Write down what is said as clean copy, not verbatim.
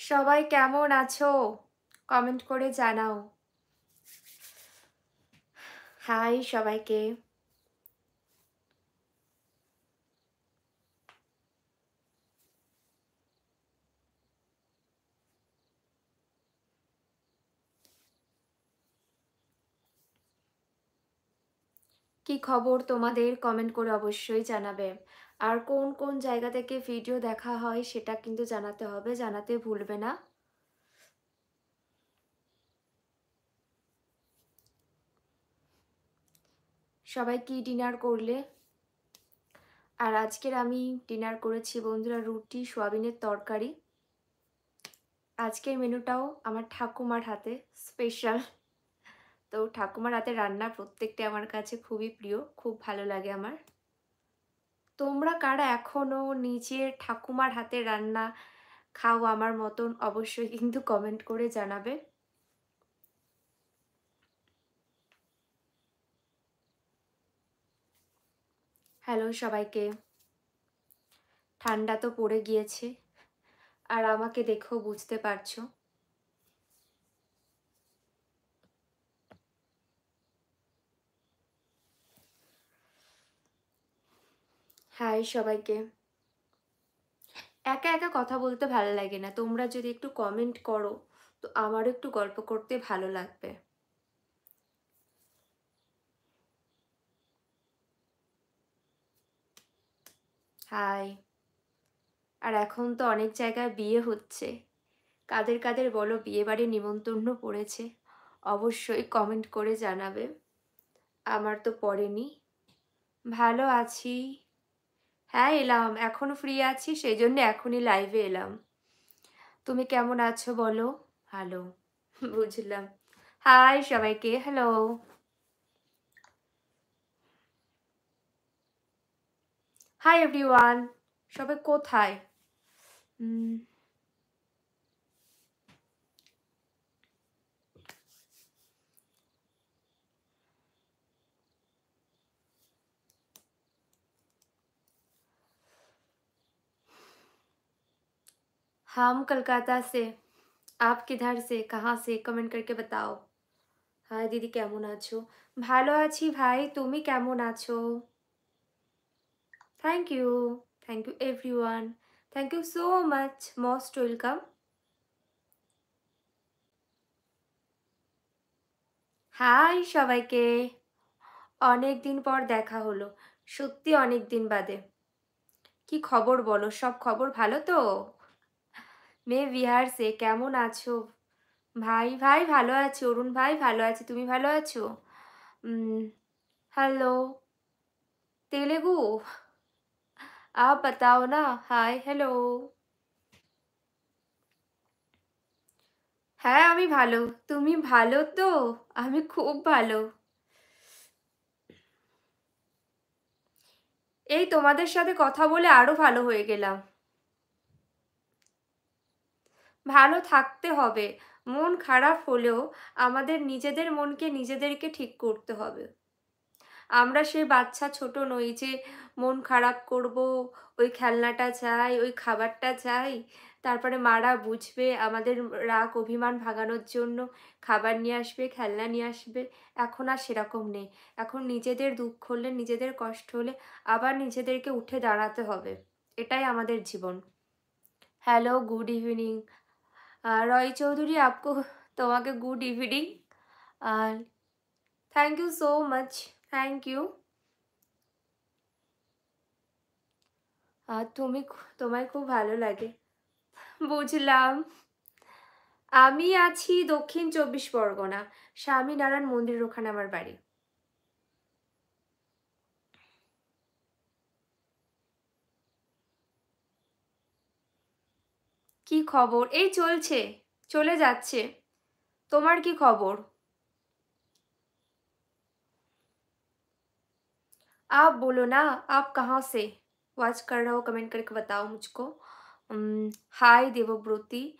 সবাই কেমন আছো? কমেন্ট করে জানাও। হাই সবাইকে। কি খবর তোমাদের? কমেন্ট করে অবশ্যই জানাবে। আর কোন কোন জায়গা থেকে ভিডিও দেখা হয় সেটা কিন্তু জানাতে হবে, জানাতে ভুলবে না। সবাই কি ডিনার করলে? আর আজকের আমি ডিনার করেছি বন্ধুরা রুটি সোয়াবিনের তরকারি। আজকের মেনুটাও আমার ঠাকুমার হাতে স্পেশাল। তো ঠাকুমার হাতে রান্না প্রত্যেকটা আমার কাছে খুবই প্রিয়, খুব ভালো লাগে আমার। তোমরা কারা এখনো নিজের ঠাকুমার হাতে রান্না খাও আমার মতন অবশ্যই কিন্তু কমেন্ট করে জানাবে। হ্যালো সবাইকে। ঠান্ডা তো পড়ে গিয়েছে আর আমাকে দেখেও বুঝতে পারছো। হাই সবাইকে। একা একা কথা বলতে ভালো লাগে না, তোমরা যদি একটু কমেন্ট করো তো আমারও একটু গল্প করতে ভালো লাগবে। হাই। আর এখন তো অনেক জায়গায় বিয়ে হচ্ছে, কাদের কাদের বলো বিয়ে বাড়ির নিমন্ত্রণ পড়েছে অবশ্যই কমেন্ট করে জানাবে। আমার তো পড়েনি। ভালো আছি। হ্যাঁ এলাম, এখন ফ্রি আছি সেই জন্য এখনই লাইভে এলাম। তুমি কেমন আছো বলো? ভালো। বুঝলাম। হাই সবাইকে, হ্যালো। Hi everyone. সবাই কোথায়? উম, हम कलकत्ता से। आप किधर से, कहाँ से? कमेंट करके बताओ। হাই দিদি কেমন আছো? ভালো আছি ভাই, তুমি কেমন আছো? Thank you. Thank you everyone. Thank you so much, most welcome. Hi সবাইকে। অনেক দিন পর দেখা হলো, সত্যি অনেক দিন বাদে। কি খবর বলো, সব খবর ভালো তো? মেয়ে বিহার সে, কেমন আছো? ভাই ভাই ভালো আছি, অরুণ ভাই ভালো আছি, তুমি ভালো আছো? हेलो। तेलुगु। आप बताओ ना। Hi hello. হ্যাঁ আমি ভালো। তুমি ভালো তো? আমি খুব ভালো। এই তোমাদের সাথে কথা বলে আরো ভালো হয়ে গেলাম। ভালো থাকতে হবে। মন খারাপ হলেও আমাদের নিজেদের মনকে নিজেদেরকে ঠিক করতে হবে। আমরা সেই বাচ্চা ছোট নই যে মন খারাপ করব, ওই খেলনাটা চাই, ওই খাবারটা চাই, তারপরে মারা বুঝবে আমাদের রাগ অভিমান ভাঙানোর জন্য খাবার নিয়ে আসবে, খেলনা নিয়ে আসবে। এখন আর সেরকম নেই। এখন নিজেদের দুঃখ হলে, নিজেদের কষ্ট হলে আবার নিজেদেরকে উঠে দাঁড়াতে হবে। এটাই আমাদের জীবন। Hello, good evening. Roy Chowdhury আপকো, তোমাকে গুড ইভিনিং। আর thank you so much. Thank you. তোমায় খুব ভালো লাগে। বুঝলাম। আমি আছি দক্ষিণ ২৪ পরগনা, স্বামীনারায়ণ মন্দিরের ওখানে আমার বাড়ি। কি খবর? এই চলছে, চলে যাচ্ছে। তোমার কি খবর? आप बोलो ना, आप कहाँ से वॉच कर रहे हो? कमेंट करके बताओ मुझको। हाय देवब्रोती।